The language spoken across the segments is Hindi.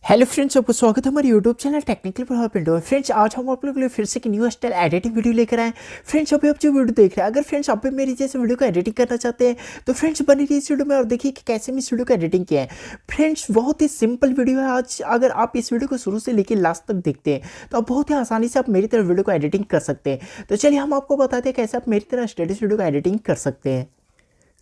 हेलो फ्रेंड्स, आपको स्वागत है हमारे यूट्यूब चैनल टेक्निकल प्रभाव पिंटू में। फ्रेंड्स, आज हम आप लोगों के लिए फिर से एक न्यू स्टाइल एडिटिंग वीडियो लेकर आए। फ्रेंड्स, अभी आप जो वीडियो देख रहे हैं, अगर फ्रेंड्स आप भी मेरी जैसे वीडियो को एडिटिंग करना चाहते हैं तो फ्रेंड्स बने रहिए इस वीडियो में और देखिए कि कैसे मैं इस वीडियो को एडिटिंग किया है। फ्रेंड्स, बहुत ही सिंपल वीडियो है। आज अगर आप इस वीडियो को शुरू से लेकर लास्ट तक देखते हैं तो आप बहुत ही आसानी से आप मेरी तरह वीडियो को एडिटिंग कर सकते हैं। तो चलिए हम आपको बताते हैं कैसे आप मेरी तरह स्टेटस वीडियो को एडिटिंग कर सकते हैं।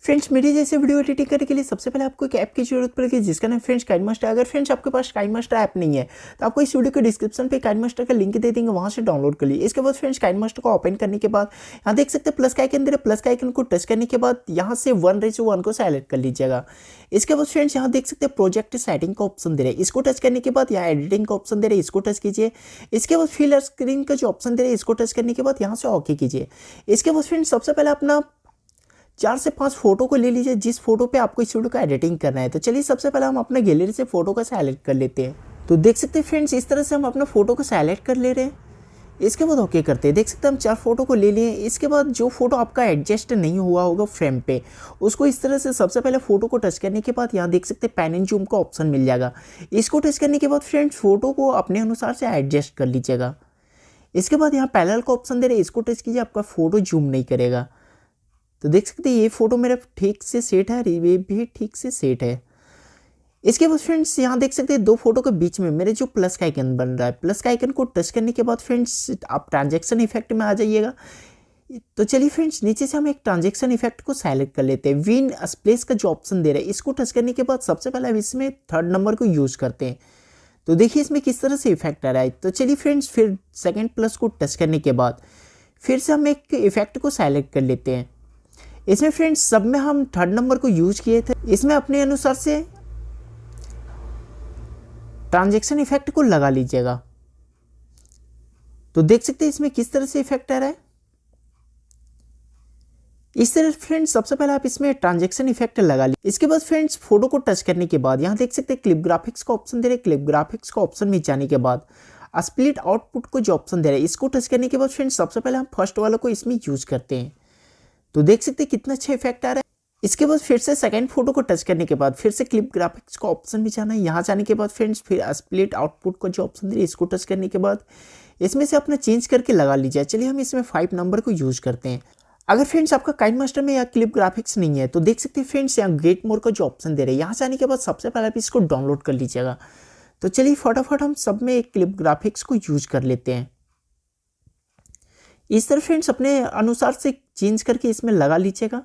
फ्रेंड्स, मेरी जैसे वीडियो एडिटिंग करने के लिए सबसे पहले आपको एक ऐप की जरूरत पड़ेगी जिसका नाम फ्रेंड्स काइनमास्टर। अगर फ्रेंड्स आपके पास काइनमास्टर ऐप नहीं है तो आपको इस वीडियो के डिस्क्रिप्शन पे काइनमास्टर का लिंक दे देंगे, वहां से डाउनलोड कर लीजिए। इसके बाद फ्रेंड्स काइनमास्टर को ओपन करने के बाद यहाँ देख सकते हैं प्लस का आइकन दे रहे, प्लस का आइकन को टच करने के बाद यहाँ से 1:1 को सेलेक्ट कर लीजिएगा। इसके बाद फ्रेंड्स यहाँ देख सकते हैं प्रोजेक्ट सेटिंग का ऑप्शन दे रहे हैं, इसको टच करने के बाद यहाँ एडिटिंग का ऑप्शन दे रहे हैं, इसको टच कीजिए। इसके बाद फिल स्क्रीन का जो ऑप्शन दे रहे हैं इसको टच करने के बाद यहाँ से ओके कीजिए। इसके बाद फ्रेंड्स सबसे पहले अपना 4 से 5 फोटो को ले लीजिए जिस फोटो पे आपको इस वीडियो का एडिटिंग करना है। तो चलिए सबसे पहले हम अपने गैलरी से फोटो का सेलेक्ट कर लेते हैं। तो देख सकते हैं फ्रेंड्स इस तरह से हम अपना फोटो को सेलेक्ट कर ले रहे हैं। इसके बाद ओके करते हैं। देख सकते हैं हम 4 फोटो को ले लिए। इसके बाद जो फोटो आपका एडजस्ट नहीं हुआ होगा फ्रेम पे, उसको इस तरह से सबसे पहले फोटो को टच करने के बाद यहाँ देख सकते हैं पैन एंड जूम का ऑप्शन मिल जाएगा। इसको टच करने के बाद फ्रेंड्स फोटो को अपने अनुसार से एडजस्ट कर लीजिएगा। इसके बाद यहाँ पैरेलल का ऑप्शन दे रहे हैं, इसको टच कीजिए, आपका फोटो जूम नहीं करेगा। तो देख सकते हैं ये फोटो मेरा ठीक से सेट है, ये भी ठीक से सेट है। इसके बाद फ्रेंड्स यहाँ देख सकते हैं 2 फोटो के बीच में मेरे जो प्लस का आइकन बन रहा है, प्लस का आइकन को टच करने के बाद फ्रेंड्स आप ट्रांजैक्शन इफेक्ट में आ जाइएगा। तो चलिए फ्रेंड्स नीचे से हम एक ट्रांजैक्शन इफेक्ट को सेलेक्ट कर लेते हैं। विन स्प्लेस का जो ऑप्शन दे रहा है इसको टच करने के बाद सबसे पहले हम इसमें 3rd नंबर को यूज करते हैं। तो देखिए इसमें किस तरह से इफेक्ट आ रहा है। तो चलिए फ्रेंड्स फिर 2nd प्लस को टच करने के बाद फिर से हम एक इफेक्ट को सेलेक्ट कर लेते हैं। इसमें फ्रेंड्स सब में हम 3rd नंबर को यूज किए थे। इसमें अपने अनुसार से ट्रांजैक्शन इफेक्ट को लगा लीजिएगा। तो देख सकते हैं इसमें किस तरह से इफेक्ट आ रहा है। इस तरह फ्रेंड्स सबसे पहले आप इसमें ट्रांजैक्शन इफेक्ट लगा लीजिए। इसके बाद फ्रेंड्स फोटो को टच करने के बाद यहाँ देख सकते हैं क्लिप ग्राफिक्स का ऑप्शन दे रहे हैं। क्लिप ग्राफिक्स का ऑप्शन में जाने के बाद स्प्लिट आउटपुट को जो ऑप्शन दे रहे हैं इसको टच करने के बाद फ्रेंड्स सबसे पहले हम फर्स्ट वाला को इसमें यूज करते हैं। तो देख सकते हैं कितना अच्छा इफेक्ट आ रहा है। इसके बाद फिर से 2nd फोटो को टच करने के बाद फिर से क्लिप ग्राफिक्स का ऑप्शन भी जाना है। यहाँ जाने के बाद फ्रेंड्स फिर स्प्लिट आउटपुट का जो ऑप्शन है इसको टच करने के बाद इसमें से अपना चेंज करके लगा लीजिए। चलिए हम इसमें 5 नंबर को यूज करते हैं। अगर फ्रेंड्स आपका काइनमास्टर में या क्लिप ग्राफिक्स नहीं है तो देख सकते हैं फ्रेंड्स यहाँ गेट मोर का जो ऑप्शन दे रहे हैं, यहाँ जाने के बाद सबसे पहले आप इसको डाउनलोड कर लीजिएगा। तो चलिए फटाफट हम सब में एक क्लिप ग्राफिक्स को यूज कर लेते हैं। इस तरह फ्रेंड्स अपने अनुसार से चेंज करके इसमें लगा लीजिएगा।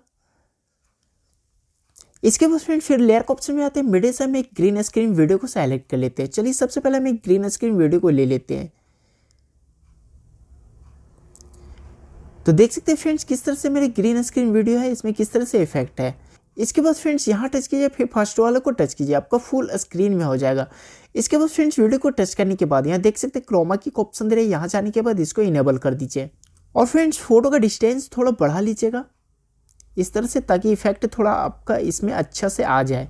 इसके बाद फ्रेंड्स फिर लेयर का ऑप्शन में आते हैं। मिडिल से हम एक ग्रीन स्क्रीन वीडियो को सेलेक्ट कर लेते हैं। चलिए सबसे पहले हम एक ग्रीन स्क्रीन वीडियो को ले लेते हैं। तो देख सकते हैं फ्रेंड्स किस तरह से मेरी ग्रीन स्क्रीन वीडियो है, इसमें किस तरह से इफेक्ट है। इसके बाद फ्रेंड्स यहाँ टच कीजिए, फिर फर्स्ट वाले को टच कीजिए, आपका फुल स्क्रीन में हो जाएगा। इसके बाद फ्रेंड्स वीडियो को टच करने के बाद यहाँ देख सकते हैं क्रोमा की ऑप्शन दे रहे हैं, यहाँ जाने के बाद इसको इनेबल कर दीजिए और फ्रेंड्स फोटो का डिस्टेंस थोड़ा बढ़ा लीजिएगा इस तरह से, ताकि इफेक्ट थोड़ा आपका इसमें अच्छा से आ जाए।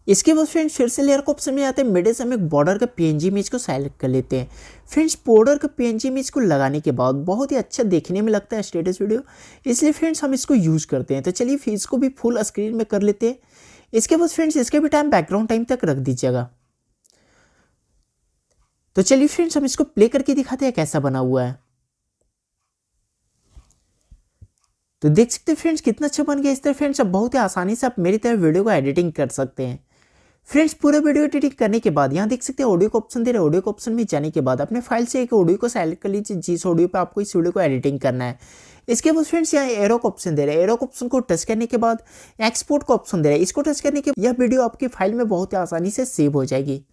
इसके बाद फ्रेंड्स फिर से लेयर का ऑप्शन में आते हैं। मिडिल से हम एक बॉर्डर का PNG इमेज को सेलेक्ट कर लेते हैं। फ्रेंड्स बॉर्डर का PNG इमेज को लगाने के बाद बहुत ही अच्छा देखने में लगता है स्टेटस वीडियो, इसलिए फ्रेंड्स हम इसको यूज करते हैं। तो चलिए फिर इसको भी फुल स्क्रीन में कर लेते हैं। इसके बाद फ्रेंड्स इसके भी बैकग्राउंड टाइम तक रख दीजिएगा। तो चलिए फ्रेंड्स हम इसको प्ले करके दिखाते हैं कैसा बना हुआ है। तो देख सकते हैं फ्रेंड्स कितना अच्छा बन गया। इस तरह फ्रेंड्स अब बहुत ही आसानी से आप मेरी तरह वीडियो को एडिटिंग कर सकते हैं। फ्रेंड्स पूरा वीडियो एडिटिंग करने के बाद यहाँ देख सकते हैं ऑडियो का ऑप्शन दे रहे हैं। ऑडियो का ऑप्शन में जाने के बाद अपने फाइल से एक ऑडियो को सेलेक्ट कर लीजिए जिस ऑडियो पे आपको इस वीडियो को एडिटिंग करना है। इसके बाद फ्रेंड्स यहाँ एरो का ऑप्शन दे रहे हैं। एरो का ऑप्शन को टच करने के बाद एक्सपोर्ट का ऑप्शन दे रहे हैं, इसको टच करने के यह वीडियो आपकी फाइल में बहुत ही आसानी से सेव हो जाएगी।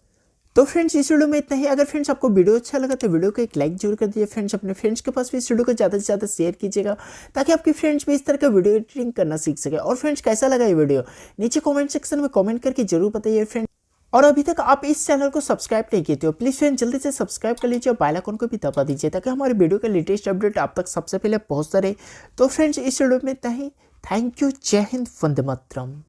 तो फ्रेंड्स इस वीडियो में इतना ही। अगर फ्रेंड्स आपको वीडियो अच्छा लगा तो वीडियो को एक लाइक जरूर कर दीजिए। फ्रेंड्स अपने फ्रेंड्स के पास भी इस वीडियो को ज़्यादा से ज़्यादा शेयर कीजिएगा ताकि आपके फ्रेंड्स भी इस तरह का वीडियो एडिटिंग करना सीख सके। और फ्रेंड्स कैसा लगा ये वीडियो नीचे कमेंट सेक्शन में कमेंट करके जरूर बताइए फ्रेंड्स। और अभी तक आप इस चैनल को सब्सक्राइब नहीं किए तो प्लीज़ फ्रेंड्स जल्दी से सब्सक्राइब कर लीजिए और बेल आइकन को भी दबा दीजिए ताकि हमारे वीडियो का लेटेस्ट अपडेट आप तक सबसे पहले पहुंचता रहे। तो फ्रेंड्स इस वीडियो में इतना ही। Thank you. जय हिंद, वंदे मातरम।